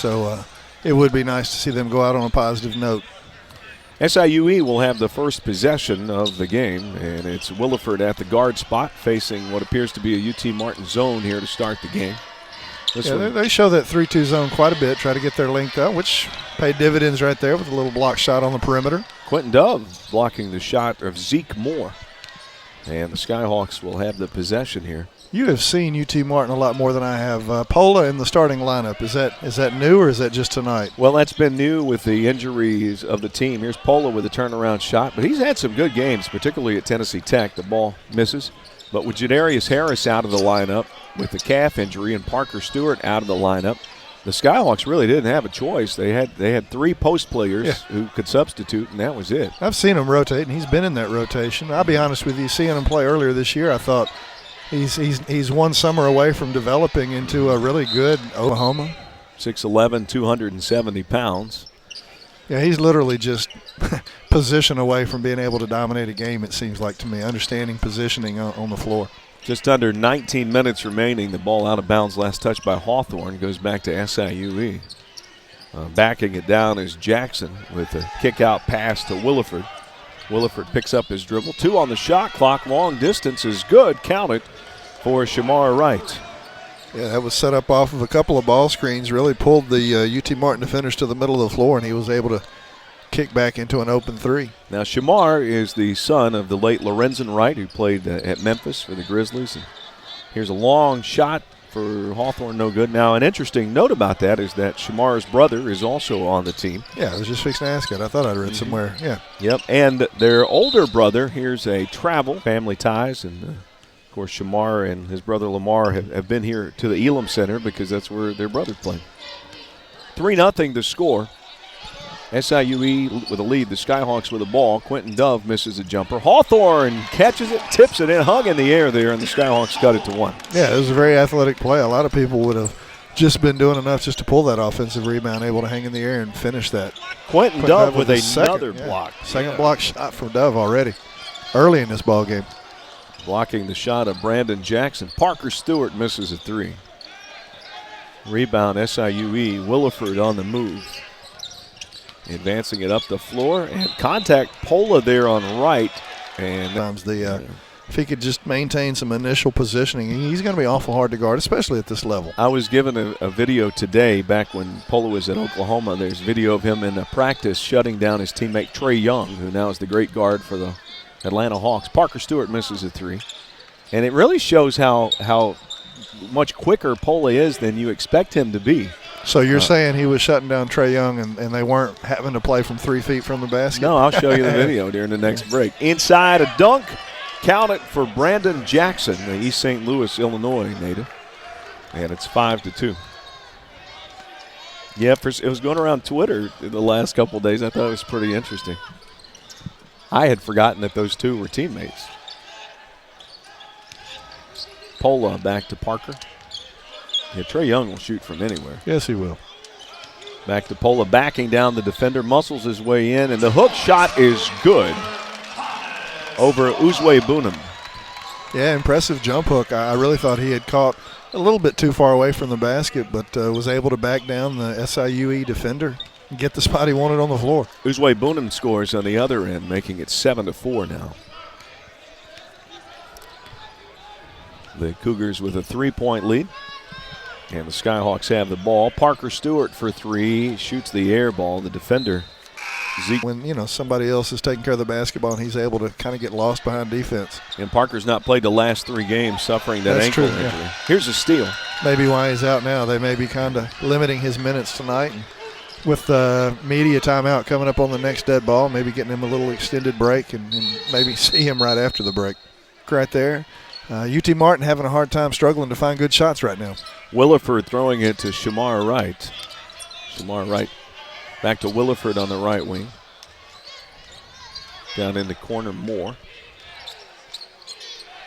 so it would be nice to see them go out on a positive note. SIUE will have the first possession of the game, and it's Williford at the guard spot facing what appears to be a UT Martin zone here to start the game. They show that 3-2 zone quite a bit, try to get their length up, which paid dividends right there with a little block shot on the perimeter. Quintin Dove blocking the shot of Zeke Moore, and the Skyhawks will have the possession here. You have seen UT Martin a lot more than I have. Pola in the starting lineup, is that new or is that just tonight? Well, that's been new with the injuries of the team. Here's Pola with a turnaround shot, but he's had some good games, particularly at Tennessee Tech. The ball misses. But with Jadarius Harris out of the lineup with the calf injury and Parker Stewart out of the lineup, the Skyhawks really didn't have a choice. They had three post players who could substitute, and that was it. I've seen him rotate, and he's been in that rotation. I'll be honest with you, seeing him play earlier this year, I thought he's one summer away from developing into a really good Oklahoma. 6'11", 270 pounds. Yeah, he's literally just position away from being able to dominate a game, it seems like to me, understanding positioning on the floor. Just under 19 minutes remaining. The ball out of bounds, last touch by Hawthorne, goes back to SIUE. Backing it down is Jackson with a kick-out pass to Williford. Williford picks up his dribble. 2 on the shot clock. Long distance is good. Count it for Shamar Wright. Yeah, that was set up off of a couple of ball screens. Really pulled the UT Martin defenders to the middle of the floor, and he was able to kick back into an open three. Now, Shamar is the son of the late Lorenzen Wright, who played at Memphis for the Grizzlies. And here's a long shot for Hawthorne, no good. Now, an interesting note about that is that Shamar's brother is also on the team. Yeah, I was just fixing to ask it. I thought I'd read somewhere. Yeah. Yep, and their older brother, here's a travel, family ties, and of course, Shamar and his brother Lamar have been here to the Elam Center because that's where their brother played. 3-0 the score. SIUE with a lead. The Skyhawks with the ball. Quintin Dove misses a jumper. Hawthorne catches it, tips it in, hung in the air there, and the Skyhawks cut it to 1. Yeah, it was a very athletic play. A lot of people would have just been doing enough just to pull that offensive rebound, able to hang in the air and finish that. Quintin Dove with another block. Second block shot from Dove already early in this ball game. Blocking the shot of Brandon Jackson. Parker Stewart misses a 3. Rebound SIUE. Williford on the move. Advancing it up the floor. And contact Pola there on right. And if he could just maintain some initial positioning, he's going to be awful hard to guard, especially at this level. I was given a video today back when Pola was at Oklahoma. There's video of him in a practice shutting down his teammate Trey Young, who now is the great guard for the Atlanta Hawks. Parker Stewart misses a 3. And it really shows how much quicker Pola is than you expect him to be. So you're saying he was shutting down Trey Young and they weren't having to play from 3 feet from the basket? No, I'll show you the video during the next break. Inside a dunk. Count it for Brandon Jackson, the East St. Louis, Illinois native. And it's 5-2. Yeah, it was going around Twitter the last couple of days. I thought it was pretty interesting. I had forgotten that those two were teammates. Pola back to Parker. Yeah, Trey Young will shoot from anywhere. Yes, he will. Back to Pola, backing down the defender, muscles his way in, and the hook shot is good over Uzwe Bunam. Yeah, impressive jump hook. I really thought he had caught a little bit too far away from the basket, but was able to back down the SIUE defender and get the spot he wanted on the floor. Uzwe Bunam scores on the other end, making it 7-4 now. The Cougars with a 3-point lead. And the Skyhawks have the ball. Parker Stewart for 3, shoots the air ball. The defender, Zeke. When, somebody else is taking care of the basketball and he's able to kind of get lost behind defense. And Parker's not played the last 3 games, suffering that ankle injury. Yeah. Here's a steal. Maybe why he's out now. They may be kind of limiting his minutes tonight. And with the media timeout coming up on the next dead ball, maybe getting him a little extended break and maybe see him right after the break. Right there. UT Martin having a hard time struggling to find good shots right now. Williford throwing it to Shamar Wright. Shamar Wright back to Williford on the right wing. Down in the corner Moore.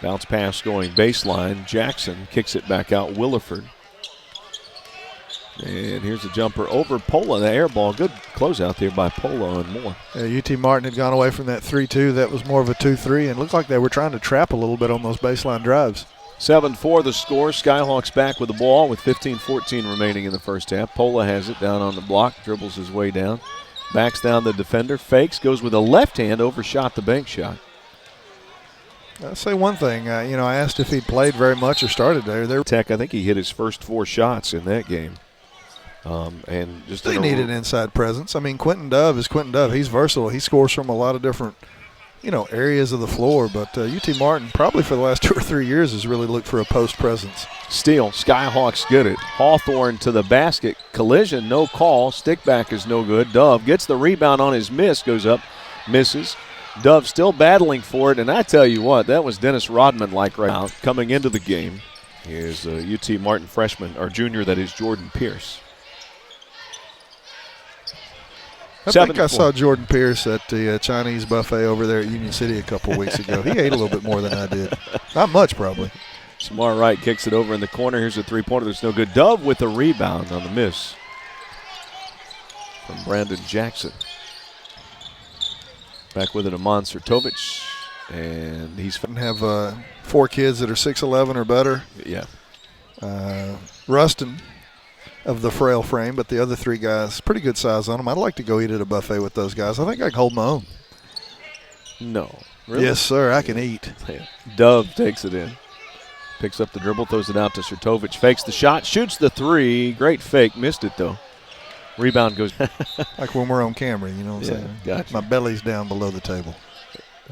Bounce pass going baseline. Jackson kicks it back out. Williford. And here's a jumper over Pola, the air ball. Good closeout there by Pola and Moore. UT Martin had gone away from that 3-2. That was more of a 2-3, and looked like they were trying to trap a little bit on those baseline drives. 7-4 the score. Skyhawks back with the ball with 15-14 remaining in the first half. Pola has it down on the block, dribbles his way down, backs down the defender, fakes, goes with a left hand, overshot the bank shot. I'll say one thing. I asked if he'd played very much or started there. Tech, I think he hit his first 4 shots in that game. And just they needed inside presence. I mean, Quintin Dove is Quintin Dove. He's versatile. He scores from a lot of different, areas of the floor. But UT Martin, probably for the last 2 or 3 years, has really looked for a post presence. Steal. Skyhawks get it. Hawthorne to the basket. Collision, no call. Stick back is no good. Dove gets the rebound on his miss. Goes up, misses. Dove still battling for it. And I tell you what, that was Dennis Rodman-like right now. Coming into the game is UT Martin freshman, or junior, that is Jordan Pierce. I think I saw Jordan Pierce at the Chinese buffet over there at Union City a couple of weeks ago. He ate a little bit more than I did. Not much, probably. Shamar Wright kicks it over in the corner. Here's a three-pointer that's no good. Dove with a rebound on the miss from Brandon Jackson. Back with it, Amon Sertovich, and he's have 4 kids that are 6'11" or better. Yeah. Rustin of the frail frame, but the other 3 guys, pretty good size on them. I'd like to go eat at a buffet with those guys. I think I can hold my own. No. Really? Yes, sir, I can eat. Yeah. Dove takes it in. Picks up the dribble, throws it out to Sertovich, fakes the shot, shoots the 3. Great fake, missed it though. Rebound goes. Like when we're on camera, you know what I'm saying? Gotcha. My belly's down below the table.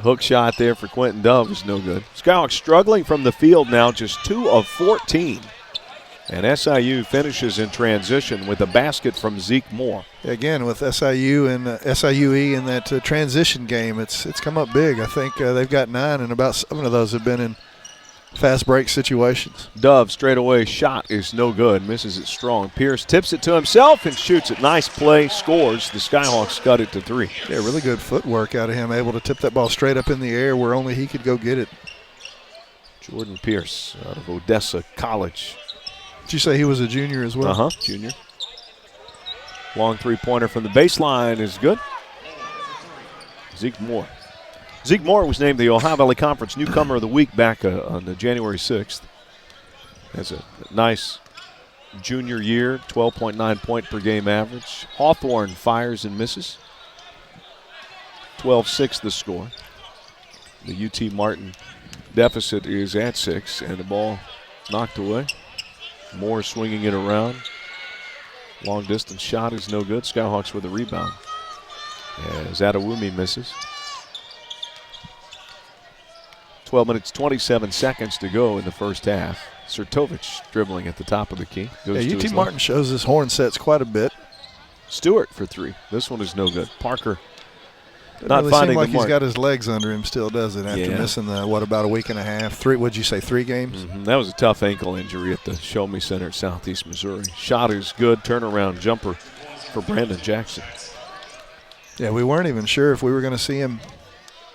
Hook shot there for Quintin Dove is no good. Skyhawks struggling from the field now, just 2 of 14. And SIU finishes in transition with a basket from Zeke Moore. Again, with SIU and SIUE in that transition game, it's come up big. I think they've got 9, and about 7 of those have been in fast break situations. Dove straightaway shot is no good, misses it strong. Pierce tips it to himself and shoots it. Nice play, scores. The Skyhawks cut it to 3. Yeah, really good footwork out of him, able to tip that ball straight up in the air where only he could go get it. Jordan Pierce out of Odessa College. Did you say he was a junior as well? Junior. Long three-pointer from the baseline is good. Zeke Moore. Zeke Moore was named the Ohio Valley Conference Newcomer of the Week back on January 6th. Has a nice junior year, 12.9 point per game average. Hawthorne fires and misses. 12-6 the score. The UT Martin deficit is at 6, and the ball knocked away. Moore swinging it around. Long distance shot is no good. Skyhawks with a rebound as Adewumi misses. 12 minutes, 27 seconds to go in the first half. Sertovich dribbling at the top of the key. UT Martin shows his horn sets quite a bit. Stewart for 3. This one is no good. Parker not really finding like he's got his legs under him still, does it, after missing about a week and a half? 3, what'd you say, 3 games? That was a tough ankle injury at the Show Me Center at Southeast Missouri. Shot is good, turnaround jumper for Brandon Jackson. Yeah, we weren't even sure if we were going to see him,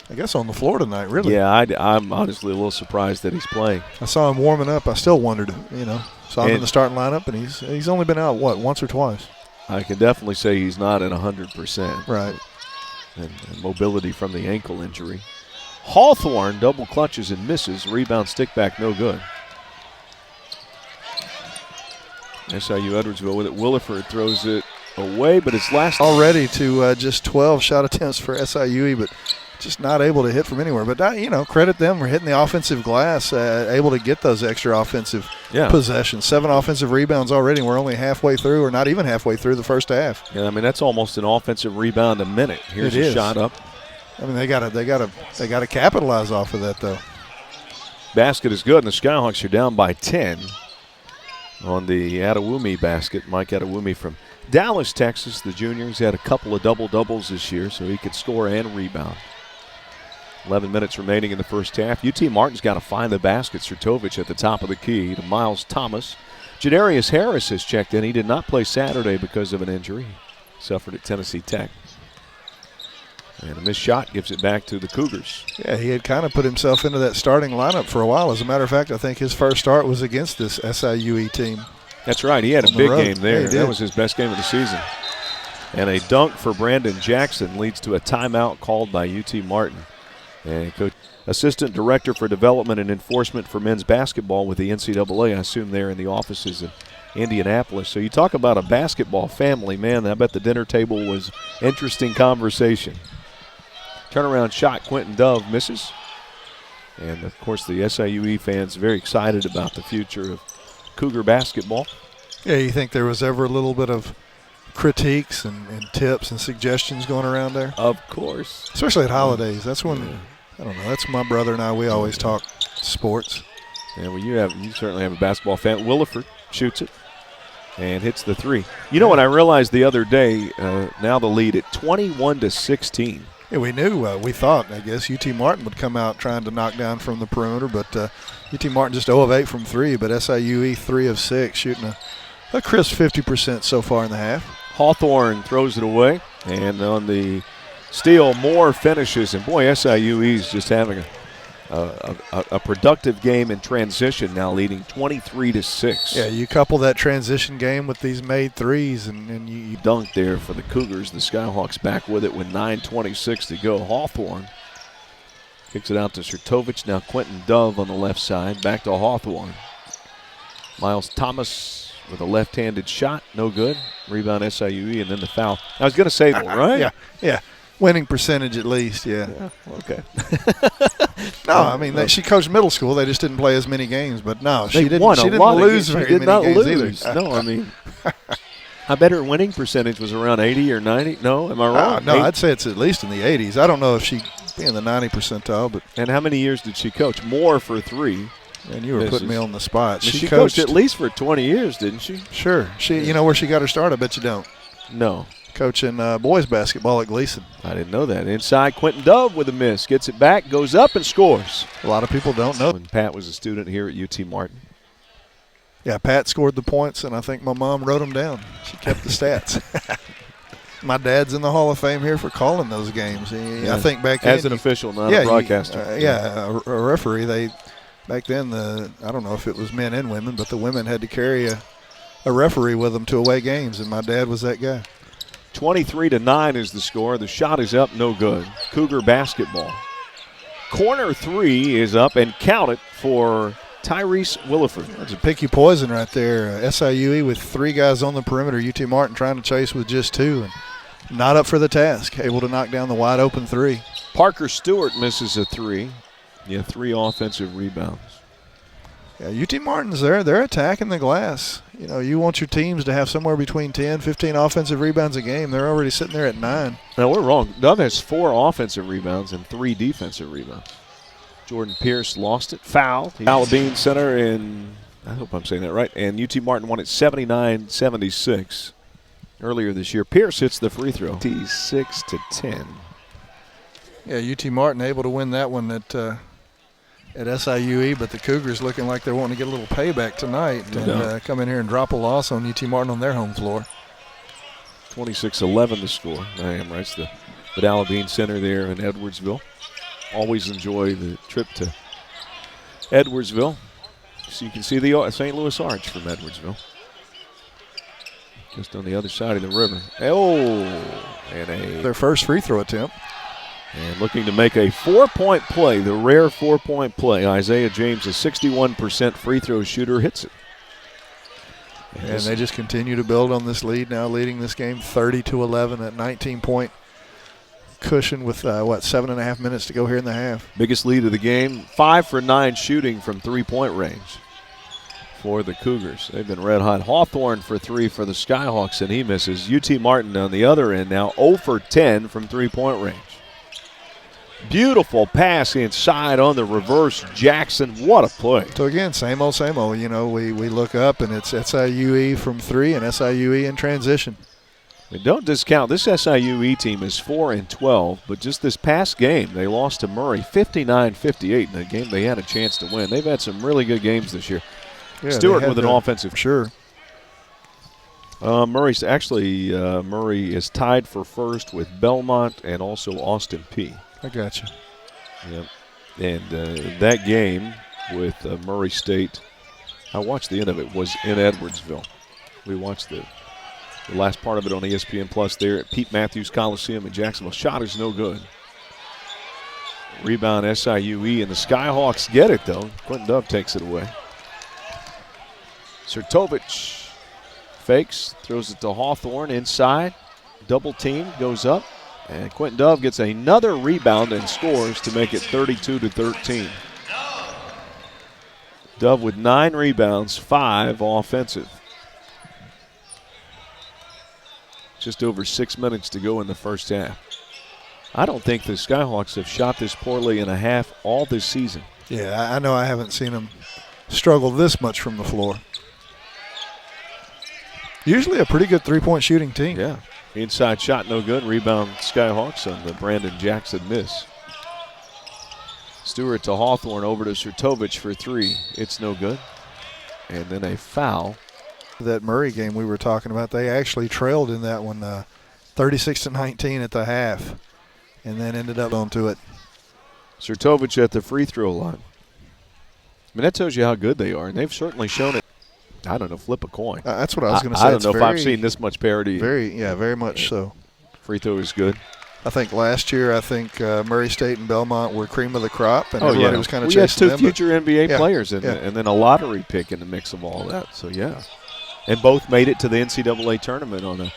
I guess, on the floor tonight, really. Yeah, I'm honestly a little surprised that he's playing. I saw him warming up. I still wondered, Saw him in the starting lineup, and he's only been out, once or twice? I can definitely say he's not at 100%. Right. And mobility from the ankle injury. Hawthorne double clutches and misses. Rebound stick back, no good. SIU Edwardsville with it. Williford throws it away, but it's last. Already to just 12 shot attempts for SIU, but just not able to hit from anywhere. But, credit them for hitting the offensive glass, able to get those extra offensive possessions. 7 offensive rebounds already, and we're only halfway through, or not even halfway through the first half. Yeah, I mean, that's almost an offensive rebound a minute. Here's a shot up. I mean, they gotta capitalize off of that, though. Basket is good, and the Skyhawks are down by 10 on the Adewumi basket. Mike Adewumi from Dallas, Texas, the junior. He's had a couple of double-doubles this year, so he could score and rebound. 11 minutes remaining in the first half. UT Martin's got to find the basket. Sertovich at the top of the key to Miles Thomas. Jadarius Harris has checked in. He did not play Saturday because of an injury. He suffered at Tennessee Tech. And a missed shot gives it back to the Cougars. Yeah, he had kind of put himself into that starting lineup for a while. As a matter of fact, I think his first start was against this SIUE team. That's right. He had a big game there. Yeah, that was his best game of the season. And a dunk for Brandon Jackson leads to a timeout called by UT Martin. And Coach assistant director for development and enforcement for men's basketball with the NCAA. I assume they're in the offices in Indianapolis. So you talk about a basketball family, man, I bet the dinner table was interesting conversation. Turnaround shot, Quintin Dove misses. And, of course, the SIUE fans very excited about the future of Cougar basketball. Yeah, you think there was ever a little bit of critiques and tips and suggestions going around there? Of course. Especially at holidays. That's when, I don't know, that's my brother and I, we always talk sports. Yeah, well, you certainly have a basketball fan. Williford shoots it and hits the three. You know what I realized the other day, now the lead at 21-16. Yeah, we knew, we thought, I guess, UT Martin would come out trying to knock down from the perimeter, but UT Martin just 0 of 8 from 3, but SIUE 3 of 6, shooting a crisp 50% so far in the half. Hawthorne throws it away, and on the steal, Moore finishes, and boy, SIUE is just having a productive game in transition now, leading 23-6. Yeah, you couple that transition game with these made threes, and you dunked there for the Cougars. The Skyhawks back with it with 9:26 to go. Hawthorne kicks it out to Sertovich. Now Quintin Dove on the left side. Back to Hawthorne. Miles Thomas with a left-handed shot. No good. Rebound SIUE, and then the foul. I was going to say, right? Yeah. Winning percentage at least, yeah. Okay. No, I mean, she coached middle school. They just didn't play as many games. But no, she didn't lose very many games either. No, I mean, I bet her winning percentage was around 80 or 90. No, am I wrong? No, I'd say it's at least in the 80s. I don't know if she'd be in the 90 percentile. But and how many years did she coach? More for 3. And you were putting me on the spot. She coached at least for 20 years, didn't she? Sure. You know where she got her start? I bet you don't. No. Coaching boys basketball at Gleason. I didn't know that. Inside, Quintin Dove with a miss. Gets it back, goes up, and scores. A lot of people don't know. When Pat was a student here at UT Martin. Yeah, Pat scored the points, and I think my mom wrote them down. She kept the stats. My dad's in the Hall of Fame here for calling those games. I think back then. As an official, not a broadcaster. A referee. Back then, I don't know if it was men and women, but the women had to carry a referee with them to away games, and my dad was that guy. 23-9 is the score. The shot is up, no good. Cougar basketball. Corner 3 is up, and count it for Tyrese Williford. That's a picky poison right there. SIUE with 3 guys on the perimeter. UT Martin trying to chase with just 2, and not up for the task. Able to knock down the wide open 3. Parker Stewart misses a 3. 3 offensive rebounds. Yeah, UT Martin's there. They're attacking the glass. You want your teams to have somewhere between 10, 15 offensive rebounds a game. They're already sitting there at 9. No, we're wrong. Dove has 4 offensive rebounds and 3 defensive rebounds. Jordan Pierce lost it. Foul. Alabine Center, and I hope I'm saying that right. And UT Martin won it 79-76 earlier this year. Pierce hits the free throw. 6-10. Yeah, UT Martin able to win that one at SIUE, but the Cougars looking like they're wanting to get a little payback tonight and come in here and drop a loss on UT Martin on their home floor. 26-11 the score. I am right. It's the Alabine Center there in Edwardsville. Always enjoy the trip to Edwardsville. So you can see the St. Louis Arch from Edwardsville. Just on the other side of the river. And their first free throw attempt. And looking to make a 4-point play, the rare 4-point play. Isaiah James, a 61% free throw shooter, hits it. And they just continue to build on this lead now, leading this game 30-11 at 19-point cushion with, 7.5 minutes to go here in the half. Biggest lead of the game, 5 for 9 shooting from 3-point range for the Cougars. They've been red hot. Hawthorne for 3 for the Skyhawks, and he misses. UT Martin on the other end now 0 for 10 from 3-point range. Beautiful pass inside on the reverse Jackson. What a play. So, again, same old. We look up, and it's SIUE from 3 and SIUE in transition. And don't discount, this SIUE team is 4-12, but just this past game, they lost to Murray 59-58 in a game they had a chance to win. They've had some really good games this year. Yeah, Stewart with an offensive. Sure. Murray is tied for first with Belmont and also Austin Peay. I got you. Yep. And that game with Murray State, I watched the end of it, was in Edwardsville. We watched the last part of it on ESPN Plus there at Pete Matthews Coliseum in Jacksonville. Shot is no good. Rebound SIUE, and the Skyhawks get it, though. Quintin Dove takes it away. Sertovich fakes, throws it to Hawthorne inside. Double team, goes up. And Quintin Dove gets another rebound and scores to make it 32-13. Dove with 9 rebounds, 5 offensive. Just over 6 minutes to go in the first half. I don't think the Skyhawks have shot this poorly in a half all this season. Yeah, I know I haven't seen them struggle this much from the floor. Usually a pretty good three-point shooting team. Yeah. Inside shot no good. Rebound Skyhawks on the Brandon Jackson miss. Stewart to Hawthorne, over to Sertovich for 3. It's no good. And then a foul. That Murray game we were talking about, they actually trailed in that one 36-19 at the half and then ended up onto it. Sertovich at the free throw line. I mean, that tells you how good they are, and they've certainly shown it. I don't know, flip a coin. That's what I was going to say. I don't know if I've seen this much parity. Very much so. Free throw is good. I think last year, Murray State and Belmont were cream of the crop, and everybody was kind of chasing them. We had 2 future NBA players, and then a lottery pick in the mix of all that. So, yeah. And both made it to the NCAA tournament on an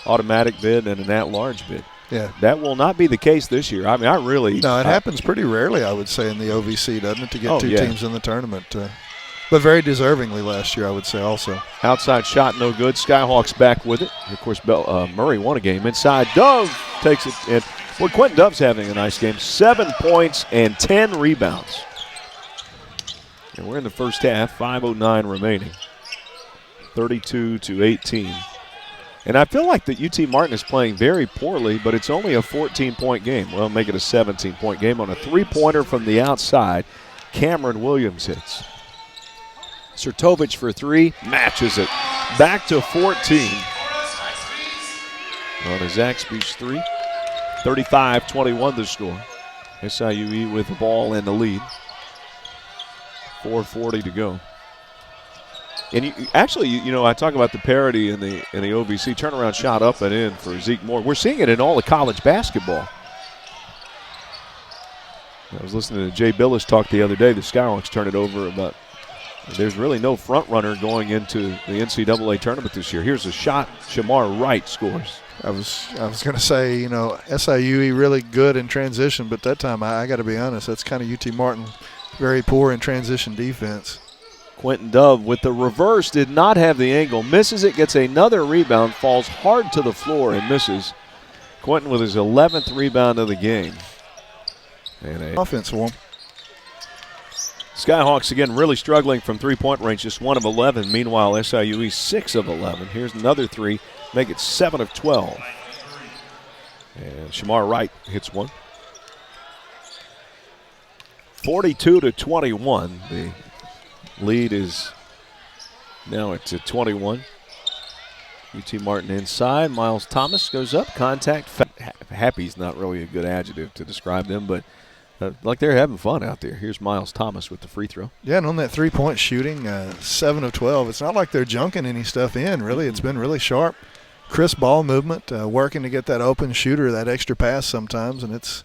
automatic bid and an at-large bid. Yeah. That will not be the case this year. I mean, it happens pretty rarely, I would say, in the OVC, doesn't it, to get 2 teams in the tournament. But very deservingly last year, I would say also. Outside shot, no good. Skyhawks back with it. Of course, Murray won a game. Inside, Dove takes it. And Quintin Dove's having a nice game. 7 points and 10 rebounds. And we're in the first half, 5:09 remaining. 32-18. And I feel like the UT Martin is playing very poorly, but it's only a 14-point game. Well, make it a 17-point game on a 3-pointer from the outside. Cameron Williams hits. Sertovich for 3, matches it. Back to 14. On a Zaxby's 3. 35-21 the score. SIUE with the ball and the lead. 4:40 to go. And I talk about the parity in the OVC. Turnaround shot up and in for Zeke Moore. We're seeing it in all the college basketball. I was listening to Jay Billis talk the other day. The Skyhawks turned it over about. There's really no front runner going into the NCAA tournament this year. Here's a shot. Shamar Wright scores. I was going to say, SIU really good in transition, but that time I got to be honest, that's kind of UT Martin, very poor in transition defense. Quintin Dove with the reverse, did not have the angle, misses it, gets another rebound, falls hard to the floor and misses. Quintin with his 11th rebound of the game. And a offense for him. Skyhawks again really struggling from three-point range, just 1 of 11. Meanwhile, SIUE 6 of 11. Here's another 3, make it 7 of 12. And Shamar Wright hits one. 42-21. The lead is now at 21. UT Martin inside. Miles Thomas goes up. Contact. Happy's not really a good adjective to describe them, but like they're having fun out there. Here's Miles Thomas with the free throw. Yeah, and on that three-point shooting, 7 of 12. It's not like they're junking any stuff in, really. It's been really sharp. Crisp ball movement, working to get that open shooter, that extra pass sometimes, and it's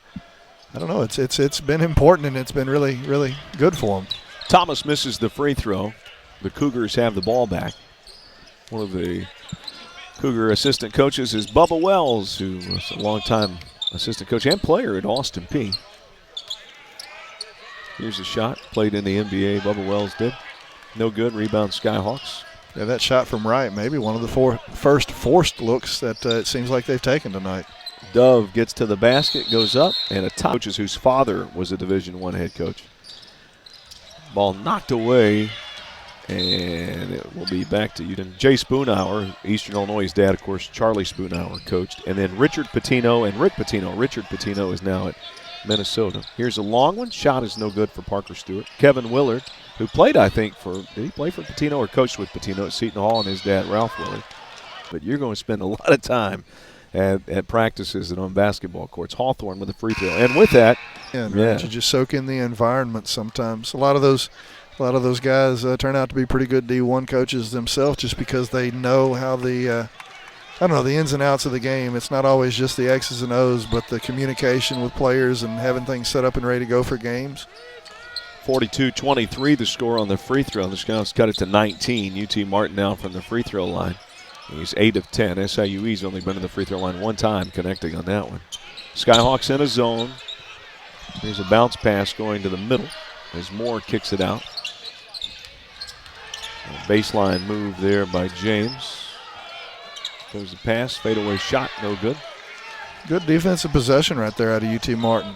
been important, and it's been really, really good for them. Thomas misses the free throw. The Cougars have the ball back. One of the Cougar assistant coaches is Bubba Wells, who was a longtime assistant coach and player at Austin Peay. Here's a shot, played in the NBA, Bubba Wells did. No good, rebound Skyhawks. Yeah, that shot from Wright, maybe one of the first forced looks that it seems like they've taken tonight. Dove gets to the basket, goes up, and a top coach whose father was a Division I head coach. Ball knocked away, and it will be back to Uden. Jay Spoonhour, Eastern Illinois' dad, of course, Charlie Spoonhour coached. And then Richard Pitino and Rick Pitino. Richard Pitino is now at Minnesota. Here's a long one. Shot is no good for Parker Stewart. Kevin Willard, who played, I think, did he play for Pitino or coached with Pitino at Seton Hall, and his dad, Ralph Willard. But you're going to spend a lot of time at practices and on basketball courts. Hawthorne with a free throw. And with that, to just soak in the environment sometimes. A lot of those guys turn out to be pretty good D1 coaches themselves just because they know how the I don't know, the ins and outs of the game. It's not always just the X's and O's, but the communication with players and having things set up and ready to go for games. 42-23 the score on the free throw. The Scouts cut it to 19. UT Martin now from the free throw line. He's 8 of 10. SIUE's only been to the free throw line one time, connecting on that one. Skyhawks in a zone. Here's a bounce pass going to the middle as Moore kicks it out. A baseline move there by James. Goes the pass, fadeaway shot, no good. Good defensive possession right there out of UT Martin.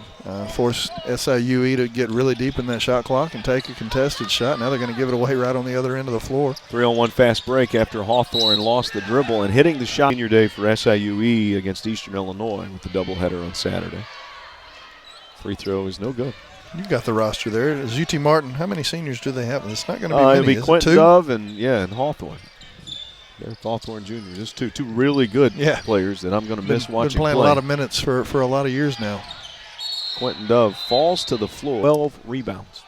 Forced SIUE to get really deep in that shot clock and take a contested shot. Now they're going to give it away right on the other end of the floor. 3-on-1 fast break after Hawthorne lost the dribble and hitting the shot. Senior day for SIUE against Eastern Illinois with the doubleheader on Saturday. Free throw is no good. You've got the roster there. Is UT Martin, how many seniors do they have? It's not going to be It'll many. be Quintin Dove and Hawthorne. They're Hawthorne Jr. Just two really good players that I'm going to miss watching play. Been playing play. a lot of minutes for a lot of years now. Quintin Dove falls to the floor. 12 rebounds.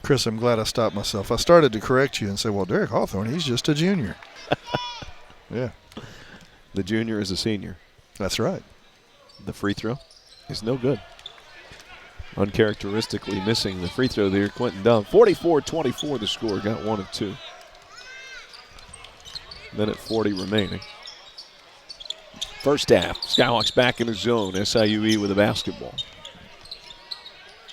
Chris, I'm glad I stopped myself. I started to correct you and say, well, Derek Hawthorne, he's just a junior. Yeah. The junior is a senior. That's right. The free throw is no good. Uncharacteristically missing the free throw there, Quintin Dove. 44-24 the score, got 1 of 2. Minute 40 remaining. First half, Skyhawks back in the zone. SIUE with a basketball.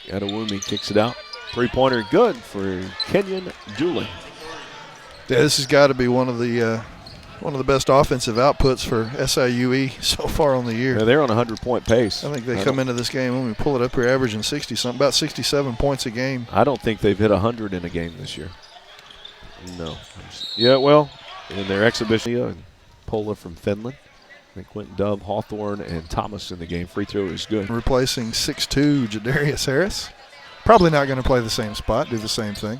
Adewumi kicks it out. Three-pointer good for Kenyon Dooley. Yeah, this has got to be one of the best offensive outputs for SIUE so far on the year. Yeah, they're on a 100-point pace. I think they come into this game, when we pull it up here, averaging 60-something, about 67 points a game. I don't think they've hit 100 in a game this year. No. Yeah, well, in their exhibition, and Pola from Finland. I think Quintin Dove, Hawthorne, and Thomas in the game. Free throw is good. Replacing 6'2" Jadarius Harris. Probably not going to play the same spot, do the same thing.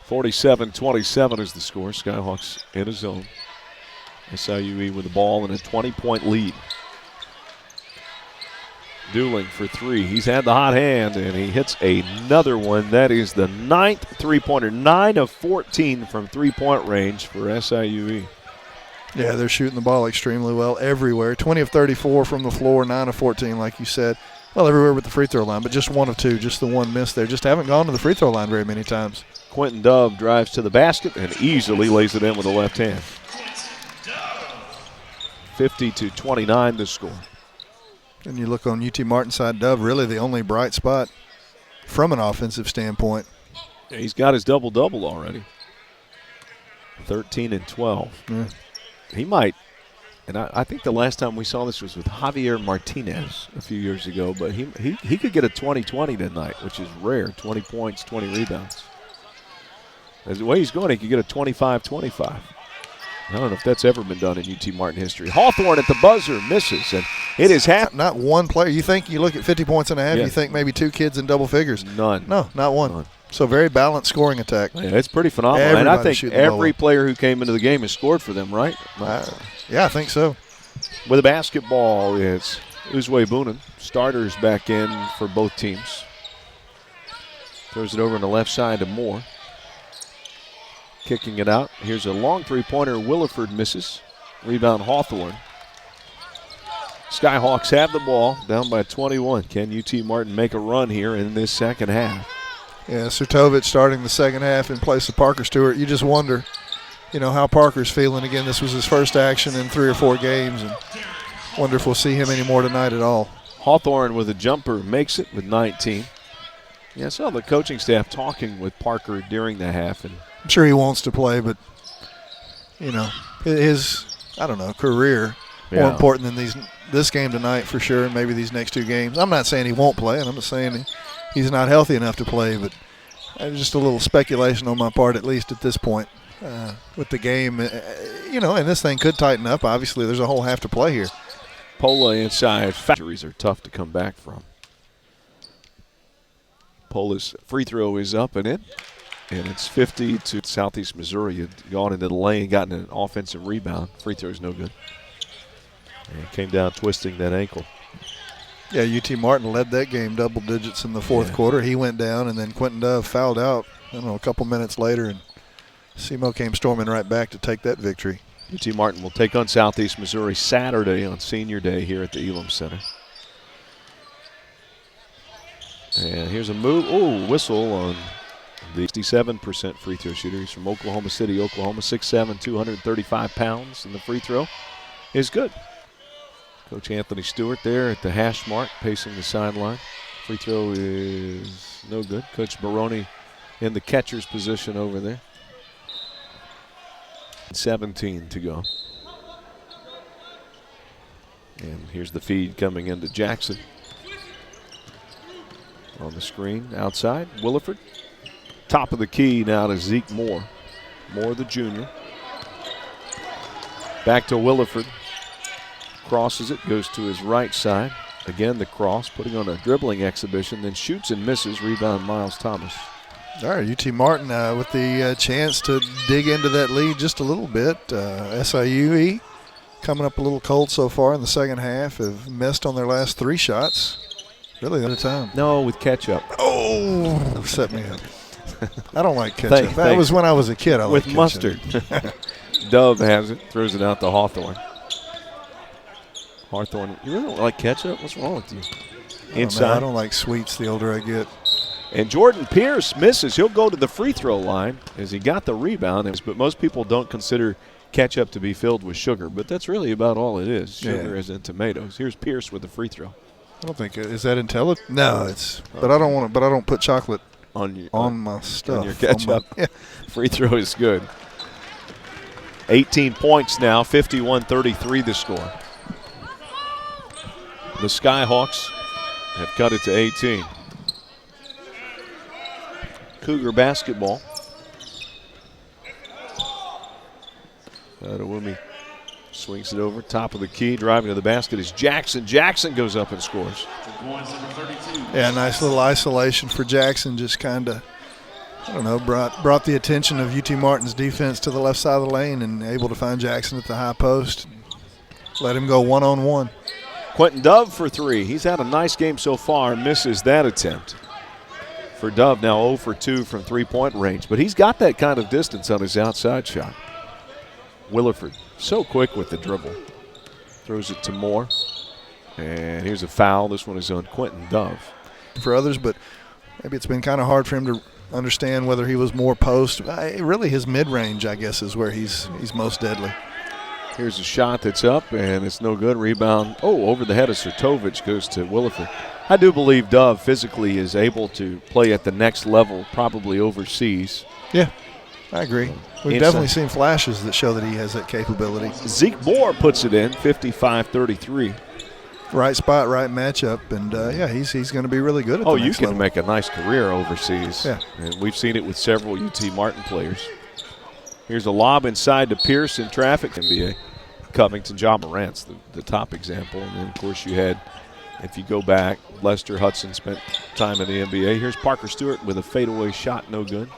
47-27 is the score. Skyhawks in a zone. SIUE with the ball and a 20-point lead. Dooling for 3. He's had the hot hand, and he hits another one. That is the 9th three-pointer. 9 of 14 from three-point range for SIUE. Yeah, they're shooting the ball extremely well everywhere. 20 of 34 from the floor, 9 of 14, like you said. Well, everywhere but the free throw line, but just 1 of 2, just the one miss there. Just haven't gone to the free throw line very many times. Quintin Dove drives to the basket and easily lays it in with the left hand. 50-29 the score. And you look on UT Martin's side, Dove really the only bright spot from an offensive standpoint. Yeah, he's got his double-double already. 13 and 12. Yeah. He might, and I think the last time we saw this was with Javier Martinez a few years ago, but he could get a 20-20 tonight, which is rare, 20 points, 20 rebounds. As the way he's going, he could get a 25-25. I don't know if that's ever been done in UT Martin history. Hawthorne at the buzzer misses, and it is half. Not one player. You think you look at 50 points and a half, you think maybe 2 kids in double figures. None. No, not one. None. So very balanced scoring attack. Yeah, it's pretty phenomenal. Everybody and I think every ball. player who came into the game has scored for them, right? Yeah, I think so. With a basketball, it's Uzwe Boonen. Starters back in for both teams. Throws it over on the left side to Moore. Kicking it out. Here's a long three-pointer. Williford misses. Rebound Hawthorne. Skyhawks have the ball, down by 21. Can UT Martin make a run here in this second half? Yeah, Surtovich starting the second half in place of Parker Stewart. You just wonder, how Parker's feeling. Again, this was his first action in 3 or 4 games, and wonder if we'll see him anymore tonight at all. Hawthorne with a jumper makes it with 19. Yeah, I saw the coaching staff talking with Parker during the half, and I'm sure he wants to play, but his career more important than this game tonight for sure, and maybe these next 2 games. I'm not saying he won't play, and I'm not saying he's not healthy enough to play, but just a little speculation on my part, at least at this point, with the game. And this thing could tighten up. Obviously, there's a whole half to play here. Pola inside. Injuries are tough to come back from. Pola's free throw is up and in. And it's 50 to Southeast Missouri. Had gone into the lane, gotten an offensive rebound. Free throw is no good. And came down twisting that ankle. Yeah, UT Martin led that game double digits in the fourth quarter. He went down, and then Quintin Dove fouled out, a couple minutes later and SEMO came storming right back to take that victory. UT Martin will take on Southeast Missouri Saturday on Senior Day here at the Elam Center. And here's a move. Oh, whistle on the 67% free throw shooter. He's from Oklahoma City, Oklahoma, 6'7", 235 pounds, and the free throw is good. Coach Anthony Stewart there at the hash mark, pacing the sideline. Free throw is no good. Coach Baroni in the catcher's position over there. 17 to go. And here's the feed coming into Jackson. On the screen, outside, Williford. Top of the key now to Zeke Moore. Moore, the junior. Back to Williford. Crosses it, goes to his right side. Again, the cross, putting on a dribbling exhibition, then shoots and misses. Rebound, Miles Thomas. All right, UT Martin with the chance to dig into that lead just a little bit. SIU coming up a little cold so far in the second half, have missed on their last 3 shots. Really at a time. No, with ketchup. Oh, set me up. I don't like ketchup. That was when I was a kid. I with liked mustard. Dove has it, throws it out to Hawthorne. Hawthorne, you really don't like ketchup? What's wrong with you? Inside. I don't like sweets the older I get. And Jordan Pierce misses. He'll go to the free throw line as he got the rebound. But most people don't consider ketchup to be filled with sugar. But that's really about all it is. Sugar as in tomatoes. Here's Pierce with the free throw. I don't think is that intelligent. No, it's. But I don't want to. But I don't put chocolate on my stuff. On your ketchup. Free throw is good. 18 points now. 51-33 the score. The Skyhawks have cut it to 18. Cougar basketball. Adewumi swings it over. Top of the key. Driving to the basket is Jackson. Jackson goes up and scores. Yeah, nice little isolation for Jackson. Just kind of, I don't know, brought the attention of UT Martin's defense to the left side of the lane and able to find Jackson at the high post. Let him go one-on-one. Quintin Dove for 3. He's had a nice game so far. Misses that attempt. For Dove, now 0 for 2 from three-point range. But he's got that kind of distance on his outside shot. Williford, so quick with the dribble. Throws it to Moore. And here's a foul. This one is on Quintin Dove. For others, but maybe it's been kind of hard for him to understand whether he was more post. Really his mid-range, I guess, is where he's most deadly. Here's a shot that's up, and it's no good. Rebound, over the head of Sertovich, goes to Williford. I do believe Dove physically is able to play at the next level, probably overseas. Yeah, I agree. We've definitely seen flashes that show that he has that capability. Zeke Moore puts it in, 55-33. Right spot, right matchup, and he's going to be really good at the next you can level. make a nice career overseas. Yeah. And we've seen it with several UT Martin players. Here's a lob inside to Pierce in traffic. NBA. Covington, John Morant's the top example. And then, of course, you had, if you go back, Lester Hudson spent time in the NBA. Here's Parker Stewart with a fadeaway shot, no good.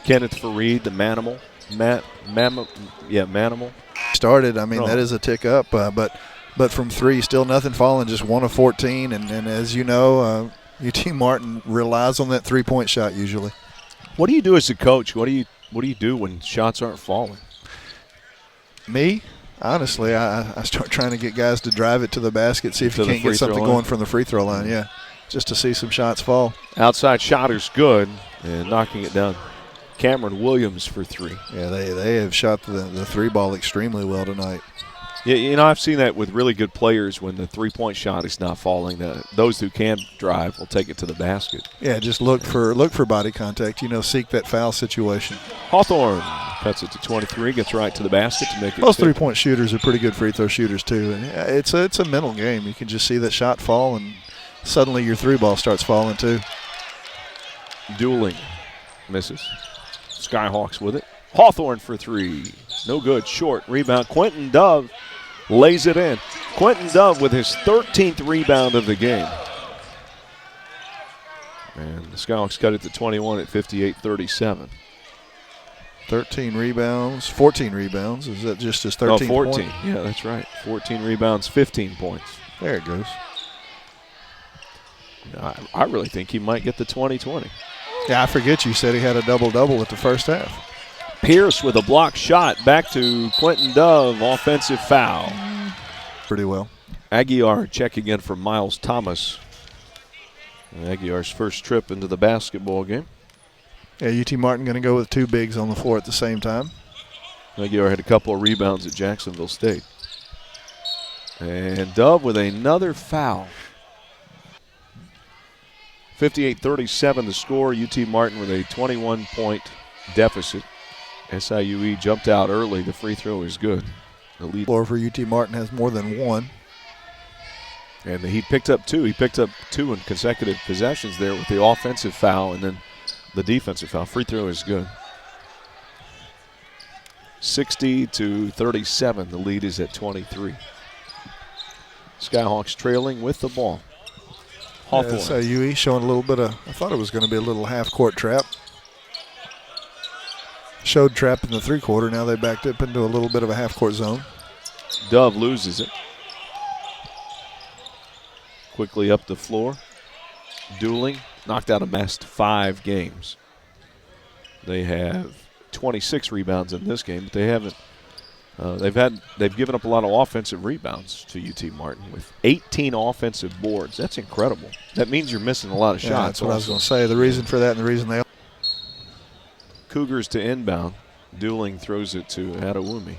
Kenneth Fareed, the Manimal. Manimal. Started, that is a tick up, but from 3, still nothing falling, just 1 of 14. And as you know, UT Martin relies on that three-point shot usually. What do you do as a coach? What do you do when shots aren't falling? Me? Honestly, I start trying to get guys to drive it to the basket, see if you can't get something going from the free throw line, just to see some shots fall. Outside shotter's good, and knocking it down. Cameron Williams for 3. Yeah, they have shot the 3 ball extremely well tonight. Yeah, I've seen that with really good players when the three-point shot is not falling. Those who can drive will take it to the basket. Yeah, just look for body contact. Seek that foul situation. Hawthorne cuts it to 23, gets right to the basket to make it. Most three-point shooters are pretty good free throw shooters too. And it's a mental game. You can just see that shot fall, and suddenly your 3 ball starts falling too. Dueling misses. Skyhawks with it. Hawthorne for 3. No good. Short. Rebound. Quintin Dove lays it in. Quintin Dove with his 13th rebound of the game. And the Skyhawks cut it to 21 at 58-37. 13 rebounds, 14 rebounds. Is that just his 13th 14. point? Yeah, that's right. 14 rebounds, 15 points. There it goes. I really think he might get the 20-20. Yeah, I forget you said he had a double-double with the first half. Pierce with a block shot. Back to Quintin Dove. Offensive foul. Pretty well. Aguiar checking in for Miles Thomas. Aguiar's first trip into the basketball game. Yeah, UT Martin going to go with two bigs on the floor at the same time. Aguiar had a couple of rebounds at Jacksonville State. And Dove with another foul. 58-37 the score. UT Martin with a 21-point deficit. SIUE jumped out early. The free throw is good. The lead floor for UT Martin has more than one. And he picked up two. He picked up two in consecutive possessions there with the offensive foul and then the defensive foul. Free throw is good. 60-37. The lead is at 23. Skyhawks trailing with the ball. Hawthorne. SIUE showing a little bit of, I thought it was going to be a little half-court trap. Showed trap in the three-quarter. Now they backed up into a little bit of a half-court zone. Dove loses it. Quickly up the floor. Dueling. Knocked out of last 5 games. They have 26 rebounds in this game, but they haven't. They've given up a lot of offensive rebounds to UT Martin with 18 offensive boards. That's incredible. That means you're missing a lot of shots. That's what I was going to say. The reason for that and the reason they. Cougars to inbound. Dueling throws it to Adewumi.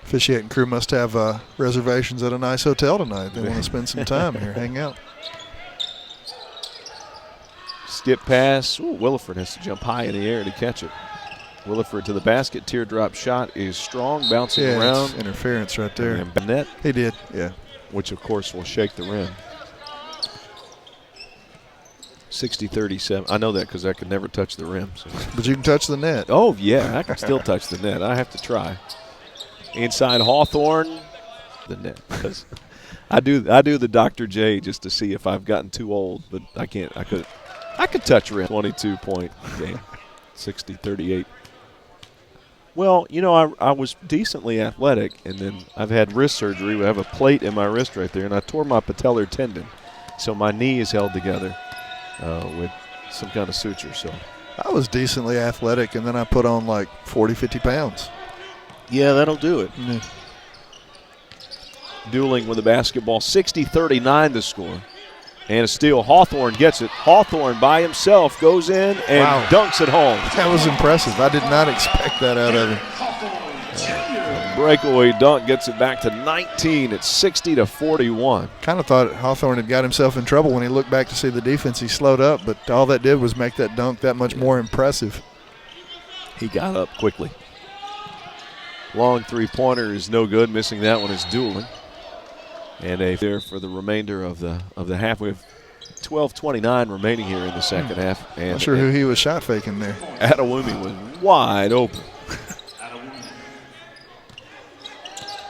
Officiating crew must have reservations at a nice hotel tonight. They want to spend some time here, hang out. Skip pass. Ooh, Williford has to jump high in the air to catch it. Williford to the basket. Teardrop shot is strong, bouncing around. Interference right there. And Bennett. He did, yeah. Which, of course, will shake the rim. 60-37. I know that because I could never touch the rim. So. But you can touch the net. Oh, yeah. I can still touch the net. I have to try. Inside Hawthorne. The net. Because I do the Dr. J just to see if I've gotten too old, but I can't. I could touch rim. 22-point game. 60-38. Well, you know, I was decently athletic, and then I've had wrist surgery. I have a plate in my wrist right there, and I tore my patellar tendon. So my knee is held together with some kind of suture. So I was decently athletic, and then I put on like 40, 50 pounds. Yeah, that'll do it. Yeah. Dueling with the basketball. 60-39 the score. And a steal. Hawthorne gets it. Hawthorne by himself goes in and dunks it home. That was impressive. I did not expect that out of him. Breakaway dunk gets it back to 19. It's 60-41. Kind of thought Hawthorne had got himself in trouble when he looked back to see the defense. He slowed up, but all that did was make that dunk that much more impressive. He got up quickly. Long three-pointer is no good. Missing that one is Dueling. And a there for the remainder of the half. We have 12:29 remaining here in the second half. And not sure who he was shot faking there. Adewumi was wide open.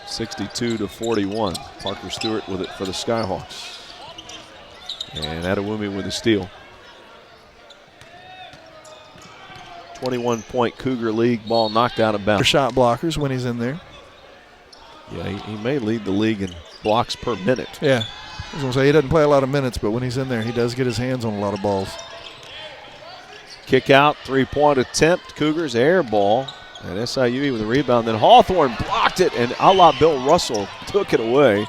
62-41. Parker Stewart with it for the Skyhawks. And Adewumi with a steal. 21-point Cougar League ball knocked out of bounds. Shot blockers when he's in there. Yeah, he may lead the league in blocks per minute. Yeah. I was going to say he doesn't play a lot of minutes, but when he's in there, he does get his hands on a lot of balls. Kick out, three-point attempt. Cougars air ball. And SIU with a rebound. Then Hawthorne blocked it, and a la Bill Russell took it away.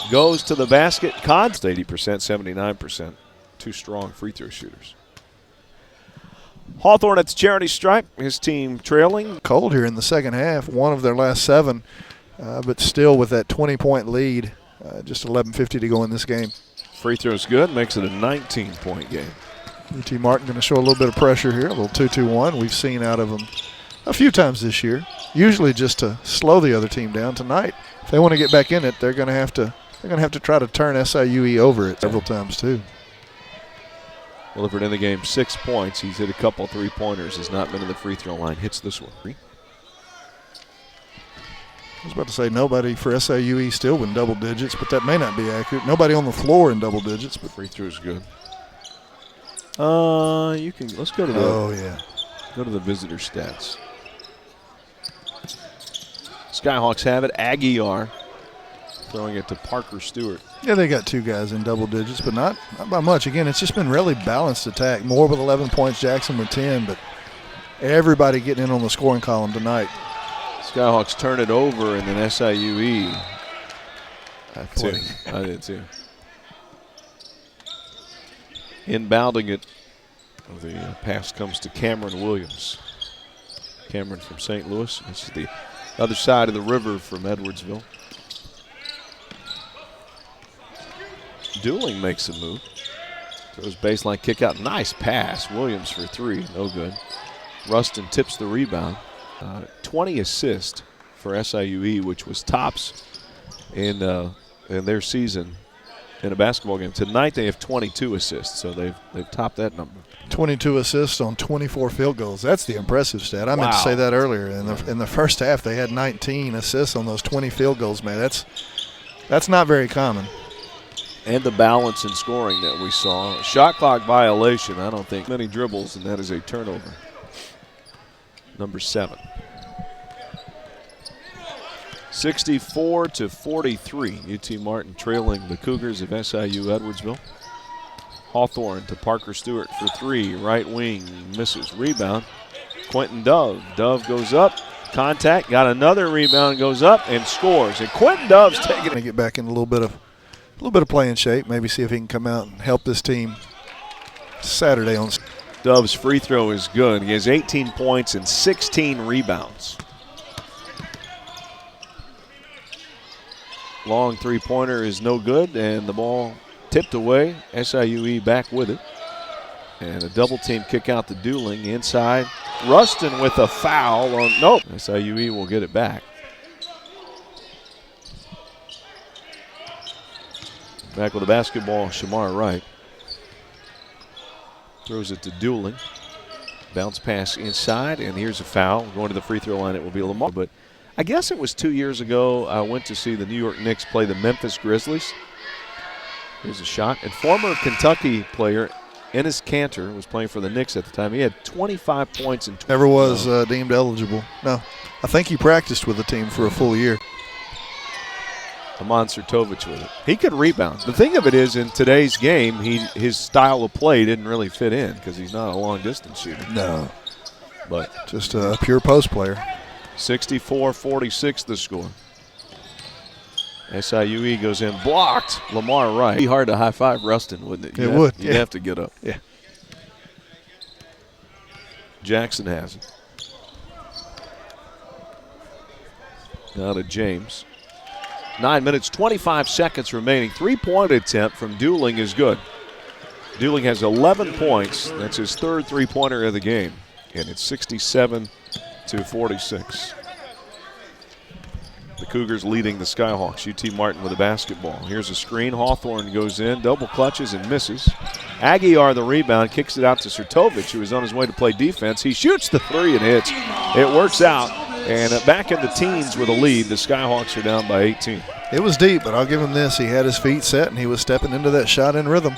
Goes to the basket. Cod's 80%, 79%. Two strong free throw shooters. Hawthorne at the charity stripe. His team trailing. Cold here in the second half. One of their last 7. But still with that 20-point lead, just 11:50 to go in this game. Free throw's good, makes it a 19-point game. UT Martin going to show a little bit of pressure here, a little 2-2-1. We've seen out of them a few times this year, usually just to slow the other team down. Tonight, if they want to get back in it, they're going to have to try to turn SIUE over it several times too. Williford in the game, 6 points. He's hit a couple three-pointers, has not been to the free throw line. Hits this one. I was about to say nobody for SIUE still in double digits, but that may not be accurate. Nobody on the floor in double digits, but free throw's good. Let's go to the visitor stats. Skyhawks have it. Aguiar throwing it to Parker Stewart. Yeah, they got 2 guys in double digits, but not by much. Again, it's just been really balanced attack. Moore with 11 points, Jackson with 10, but Everybody getting in on the scoring column tonight. Skyhawks turn it over, and then SIUE. I did too. Inbounding it, the pass comes to Cameron Williams. Cameron from St. Louis. This is the other side of the river from Edwardsville. Dooling makes a move. Throws baseline kick out. Nice pass. Williams for three. No good. Rustin tips the rebound. 20 assists for SIUE, which was tops in their season in a basketball game. Tonight they have 22 assists, so they've topped that number. 22 assists on 24 field goals. That's the impressive stat. I meant to say that earlier. In the first half, they had 19 assists on those 20 field goals, man. That's not very common. And the balance in scoring that we saw. Shot clock violation. I don't think many dribbles, and that is a turnover. Number 7. 64-43. UT Martin trailing the Cougars of SIU Edwardsville. Hawthorne to Parker Stewart for three. Right wing misses. Rebound. Quintin Dove. Dove goes up. Contact. Got another rebound. Goes up and scores. And Quintin Dove's taking it. To get back in a little bit of playing shape. Maybe see if he can come out and help this team Saturday on. Dove's free throw is good. He has 18 points and 16 rebounds. Long three-pointer is no good, and the ball tipped away. SIUE back with it. And a double team kick out to Dooling inside. Rustin with a foul on, nope. SIUE will get it back. Back with the basketball, Shamar Wright. Throws it to Dooling. Bounce pass inside, and here's a foul. Going to the free throw line, it will be Lamar. But I guess it was 2 years ago I went to see the New York Knicks play the Memphis Grizzlies. Here's a shot. And former Kentucky player Enes Kanter was playing for the Knicks at the time. He had 25 points and never was deemed eligible. No, I think he practiced with the team for a full year. Amon Surtovich with it. He could rebound. The thing of it is, in today's game, his style of play didn't really fit in because he's not a long-distance shooter. No. But just a pure post player. 64-46 the score. SIUE goes in, blocked. Lamar Wright. It'd be hard to high-five Rustin, wouldn't it? It would. You'd have to get up. Yeah. Jackson has it. Now to James. 9 minutes, 25 seconds remaining. Three-point attempt from Dooling is good. Dooling has 11 points. That's his third three-pointer of the game. And it's 67-46. The Cougars leading the Skyhawks. UT Martin with the basketball. Here's a screen. Hawthorne goes in, double clutches and misses. Aguiar the rebound, kicks it out to Surtovich, who is on his way to play defense. He shoots the three and hits. It works out. And back in the teens with a lead, the Skyhawks are down by 18. It was deep, but I'll give him this. He had his feet set, and he was stepping into that shot in rhythm.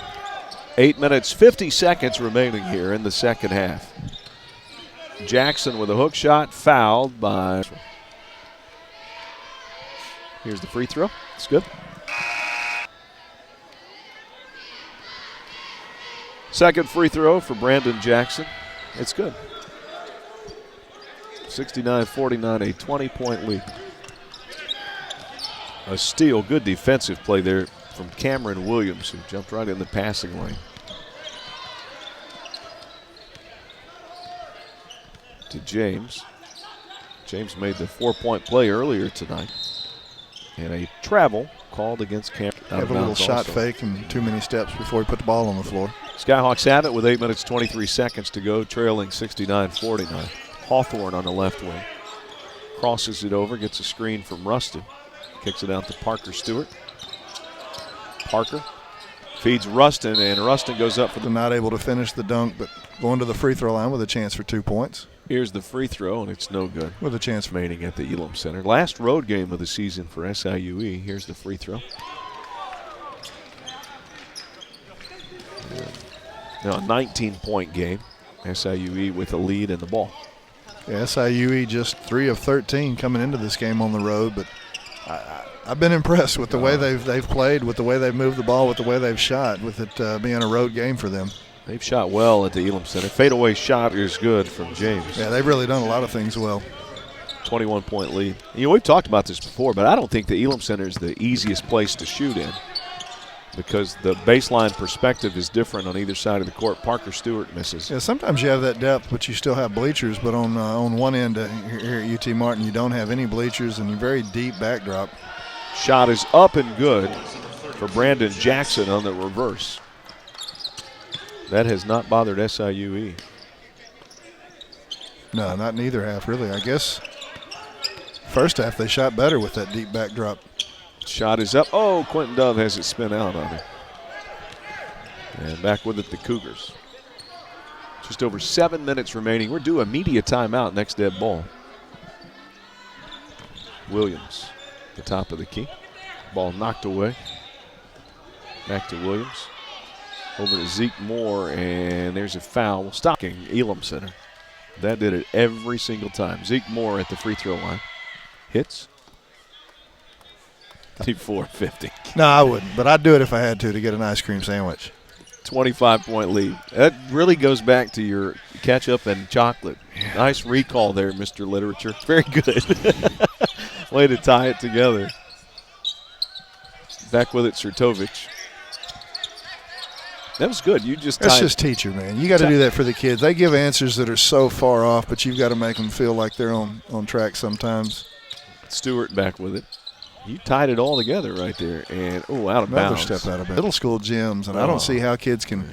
8 minutes, 50 seconds remaining here in the second half. Jackson with a hook shot, fouled by. Here's the free throw. It's good. Second free throw for Brandon Jackson. It's good. 69-49, a 20-point lead. A steal, good defensive play there from Cameron Williams, who jumped right in the passing lane. To James. James made the 4-point play earlier tonight. And a travel called against Cameron. Have a little shot fake and too many steps before he put the ball on the floor. Skyhawks have it with 8 minutes, 23 seconds to go, trailing 69-49. Hawthorne on the left wing. Crosses it over, gets a screen from Rustin. Kicks it out to Parker Stewart. Parker feeds Rustin, and Rustin goes up for the. Not able to finish the dunk, but going to the free throw line with a chance for 2 points. Here's the free throw, and it's no good. With a chance remaining at the Elam Center. Last road game of the season for SIUE. Here's the free throw. Now a 19-point game. SIUE with a lead in the ball. Yeah, SIUE just 3 of 13 coming into this game on the road, but I've been impressed with the way they've played, with the way they've moved the ball, with the way they've shot, with it being a road game for them. They've shot well at the Elam Center. Fadeaway shot is good from James. Yeah, they've really done a lot of things well. 21-point lead. We've talked about this before, but I don't think the Elam Center is the easiest place to shoot in because the baseline perspective is different on either side of the court. Parker Stewart misses. Yeah, sometimes you have that depth, but you still have bleachers. But on one end here at UT Martin, you don't have any bleachers and you're very deep backdrop. Shot is up and good for Brandon Jackson on the reverse. That has not bothered SIUE. No, not in either half, really. I guess first half they shot better with that deep backdrop. Shot is up. Oh, Quintin Dove has it spin out on him. And back with it, the Cougars. Just over 7 minutes remaining. We're due a media timeout next dead ball. Williams, the top of the key. Ball knocked away. Back to Williams. Over to Zeke Moore, and there's a foul. Stopping Elam Center. That did it every single time. Zeke Moore at the free throw line. Hits. 450. No, I wouldn't, but I'd do it if I had to get an ice cream sandwich. 25-point lead. That really goes back to your ketchup and chocolate. Yeah. Nice recall there, Mr. Literature. Very good. Way to tie it together. Back with it, Sertovich. That was good. That's just teacher, man. You got to do that for the kids. They give answers that are so far off, but you've got to make them feel like they're on track sometimes. Stewart back with it. You tied it all together right there, and out of Another bounds. step out of bounds. Middle school gyms, and I don't see how kids can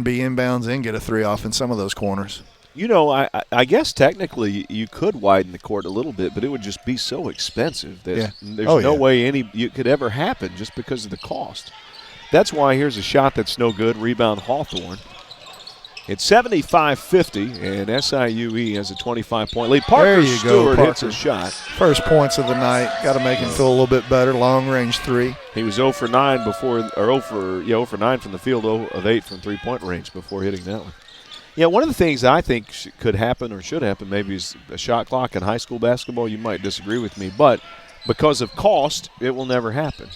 be inbounds and get a three off in some of those corners. I guess technically you could widen the court a little bit, but it would just be so expensive that there's no way it could ever happen just because of the cost. That's why here's a shot that's no good. Rebound Hawthorne. It's 75-50, and SIUE has a 25-point lead. Parker Stewart hits a shot. First points of the night. Got to make him feel a little bit better. Long-range three. He was 0 for 9 0 for 9 from the field, 0 of 8 from three-point range before hitting that one. Yeah, one of the things I think could happen or should happen maybe is a shot clock in high school basketball. You might disagree with me, but because of cost, it will never happen.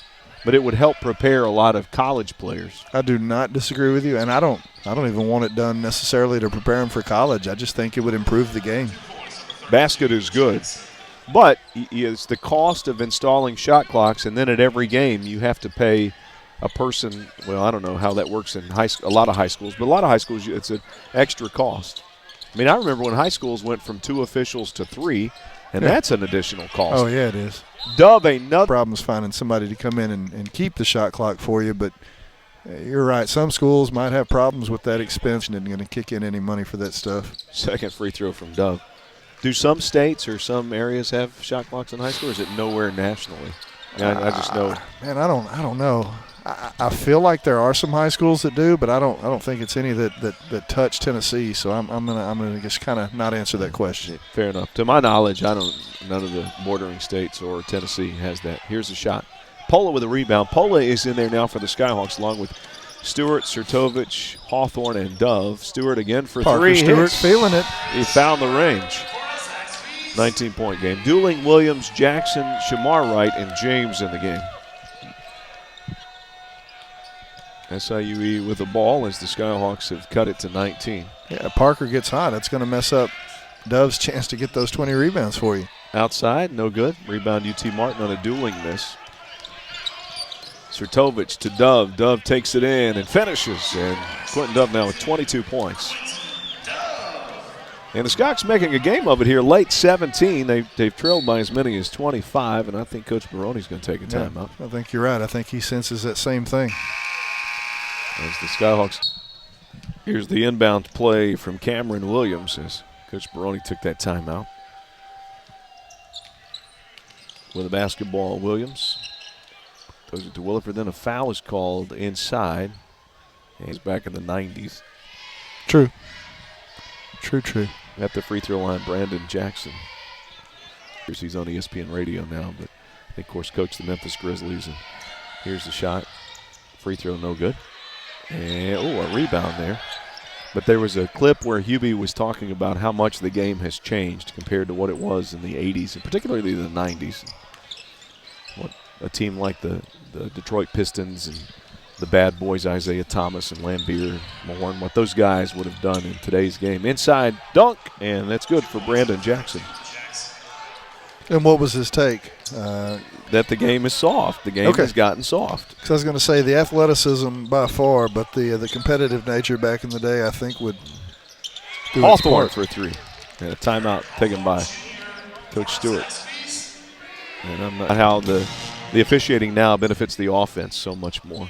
But it would help prepare a lot of college players. I do not disagree with you, and I don't even want it done necessarily to prepare them for college. I just think it would improve the game. Basket is good, but it's the cost of installing shot clocks, and then at every game you have to pay a person. Well, I don't know how that works in a lot of high schools, but a lot of high schools it's an extra cost. I mean, I remember when high schools went from 2 officials to 3, and that's an additional cost. Oh, yeah, it is. Dove, another problem is finding somebody to come in and keep the shot clock for you, but you're right. Some schools might have problems with that expense and isn't going to kick in any money for that stuff. Second free throw from Dove. Do some states or some areas have shot clocks in high school, or is it nowhere nationally? I just know. Man, I don't know. I feel like there are some high schools that do, but I don't think it's any that touch Tennessee. So I'm gonna just kind of not answer that question. Fair enough. To my knowledge, none of the bordering states or Tennessee has that. Here's the shot. Pola with a rebound. Pola is in there now for the Skyhawks, along with Stewart, Sertovich, Hawthorne, and Dove. Stewart again for Parker 3. Stewart hits. Feeling it. He found the range. 19-point game. Dueling Williams, Jackson, Shamar Wright, and James in the game. SIUE with the ball as the Skyhawks have cut it to 19. Yeah, Parker gets hot. That's going to mess up Dove's chance to get those 20 rebounds for you. Outside, no good. Rebound UT Martin on a dueling miss. Sertovich to Dove. Dove takes it in and finishes. And Quintin Dove now with 22 points. And the Skyhawks making a game of it here. Late 17. They've trailed by as many as 25, and I think Coach Baroni's going to take a timeout. I think you're right. I think he senses that same thing. As the Skyhawks, here's the inbound play from Cameron Williams as Coach Baroni took that timeout. With a basketball, Williams throws it to Williford. Then a foul is called inside. And he's back in the 90s. True. At the free throw line, Brandon Jackson. He's on ESPN radio now, but they, of course, coached the Memphis Grizzlies. And here's the shot. Free throw, no good. And, a rebound there. But there was a clip where Hubie was talking about how much the game has changed compared to what it was in the 80s, and particularly the 90s. What a team like the Detroit Pistons and the bad boys, Isaiah Thomas and Lambeer Moore, what those guys would have done in today's game. Inside dunk, and that's good for Brandon Jackson. And what was his take? That the game is soft. The game has gotten soft. Because I was going to say the athleticism by far, but the competitive nature back in the day, I think, would do Hawthorne its for 3. And a timeout taken by Coach Stewart. And I'm not how the officiating now benefits the offense so much more.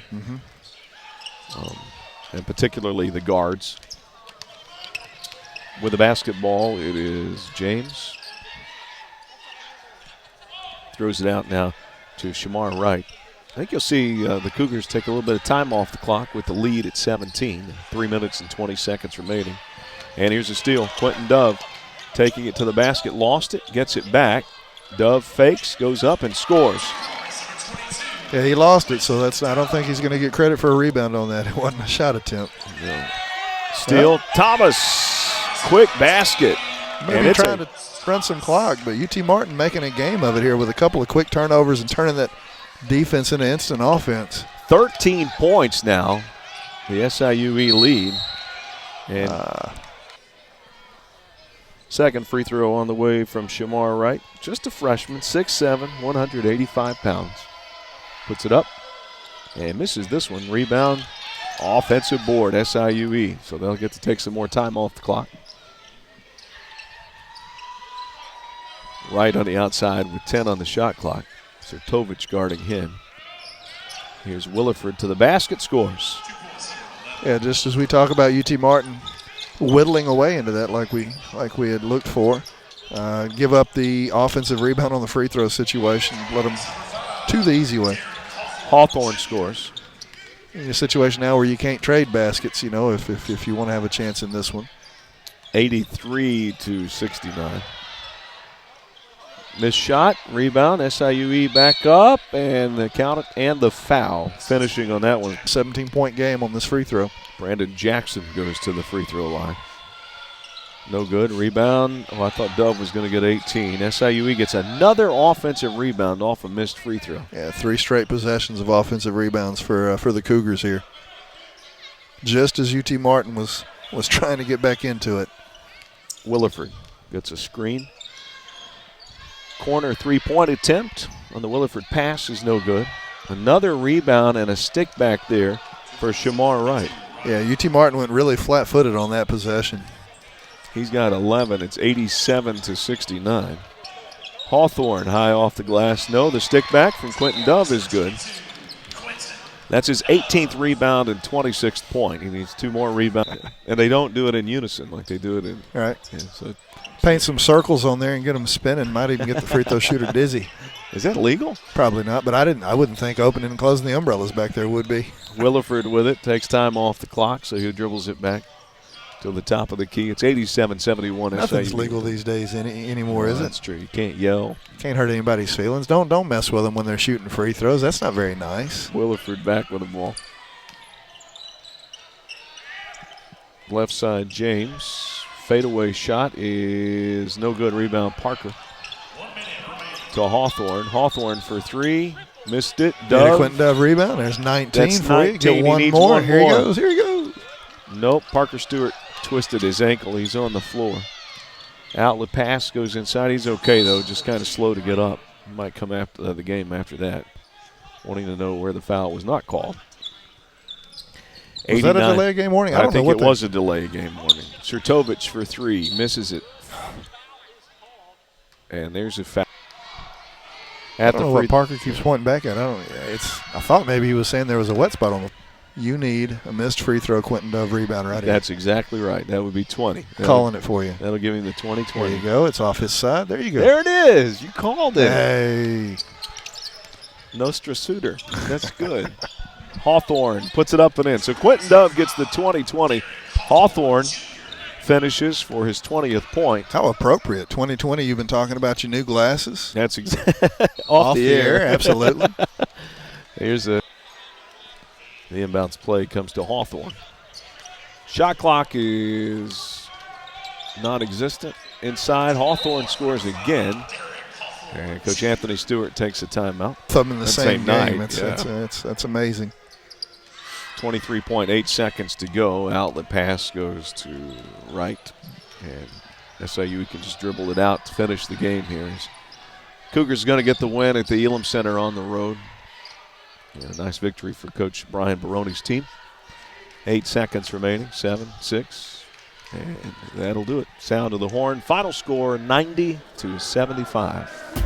And particularly the guards. With the basketball, it is James. Throws it out now to Shamar Wright. I think you'll see the Cougars take a little bit of time off the clock with the lead at 17. 3 minutes and 20 seconds remaining. And here's a steal. Quintin Dove taking it to the basket. Lost it. Gets it back. Dove fakes. Goes up and scores. Yeah, he lost it, so I don't think he's going to get credit for a rebound on that. It wasn't a shot attempt. Yeah. Steal. Thomas. Quick basket. Maybe trying to run some clock, but UT Martin making a game of it here with a couple of quick turnovers and turning that defense into instant offense. 13 points now, the SIUE lead. And second free throw on the way from Shamar Wright. Just a freshman, 6'7", 185 pounds. Puts it up and misses this one. Rebound, offensive board, SIUE. So they'll get to take some more time off the clock. Right on the outside with 10 on the shot clock. Sertovich guarding him. Here's Williford to the basket, scores. Yeah, just as we talk about UT Martin whittling away into that like we had looked for. Give up the offensive rebound on the free throw situation. Let them to the easy way. Hawthorne scores. In a situation now where you can't trade baskets, you know, if you want to have a chance in this one. 83-69. Missed shot, rebound, SIUE back up, and the count and the foul. Finishing on that one. 17-point game on this free throw. Brandon Jackson goes to the free throw line. No good. Rebound. Oh, I thought Dove was going to get 18. SIUE gets another offensive rebound off a missed free throw. Yeah, 3 straight possessions of offensive rebounds for the Cougars here. Just as UT Martin was trying to get back into it. Williford gets a screen. Corner three-point attempt on the Williford pass is no good. Another rebound and a stick back there for Shamar Wright. Yeah, UT Martin went really flat-footed on that possession. He's got 11. It's 87-69. Hawthorne high off the glass. No, the stick back from Quintin Dove is good. That's his 18th rebound and 26th point. He needs 2 more rebounds. And they don't do it in unison like they do it in. Right. Yeah, so paint some circles on there and get them spinning. Might even get the free throw shooter dizzy. Is that legal? Probably not, but I wouldn't think opening and closing the umbrellas back there would be. Williford with it. Takes time off the clock, so he dribbles it back to the top of the key. It's 87-71. Nothing's SIU. legal these days anymore, is it? That's true. You can't yell. Can't hurt anybody's feelings. Don't mess with them when they're shooting free throws. That's not very nice. Williford back with the ball. Left side, James. Fadeaway shot is no good. Rebound, Parker. To Hawthorne. Hawthorne for 3. Missed it. Dove. Quintin Dove rebound. There's 19 That's for 19. you. Get He one needs more. one Here more. he goes. Here he goes. Nope. Parker Stewart twisted his ankle. He's on the floor. Outlet pass goes inside. He's okay, though. Just kind of slow to get up. He might come after the game after that, wanting to know where the foul was not called. Was that a delay game warning? I think it was a delay game warning. Sertovich for 3. Misses it. And there's a foul. I don't know what Parker keeps pointing back at. I thought maybe he was saying there was a wet spot on the. You need a missed free throw, Quintin Dove rebound right here. That's exactly right. That would be 20. Calling it for you. That'll give him the 20-20. There you go. It's off his side. There you go. There it is. You called it. Hey. Nostra Suter. That's good. Hawthorne puts it up and in. So Quintin Dove gets the 20-20. Hawthorne finishes for his 20th point. How appropriate. 2020, you've been talking about your new glasses. That's off the air. Absolutely. Here's the inbounds play comes to Hawthorne. Shot clock is non-existent. Inside, Hawthorne scores again. And Coach Anthony Stewart takes a timeout. Thumb in the same game. night. That's amazing. 23.8 seconds to go. Outlet pass goes to right. And SIU can just dribble it out to finish the game here. Cougars going to get the win at the Elam Center on the road. A nice victory for Coach Brian Baroni's team. 8 seconds remaining. 7, 6. And that'll do it. Sound of the horn. Final score 90-75.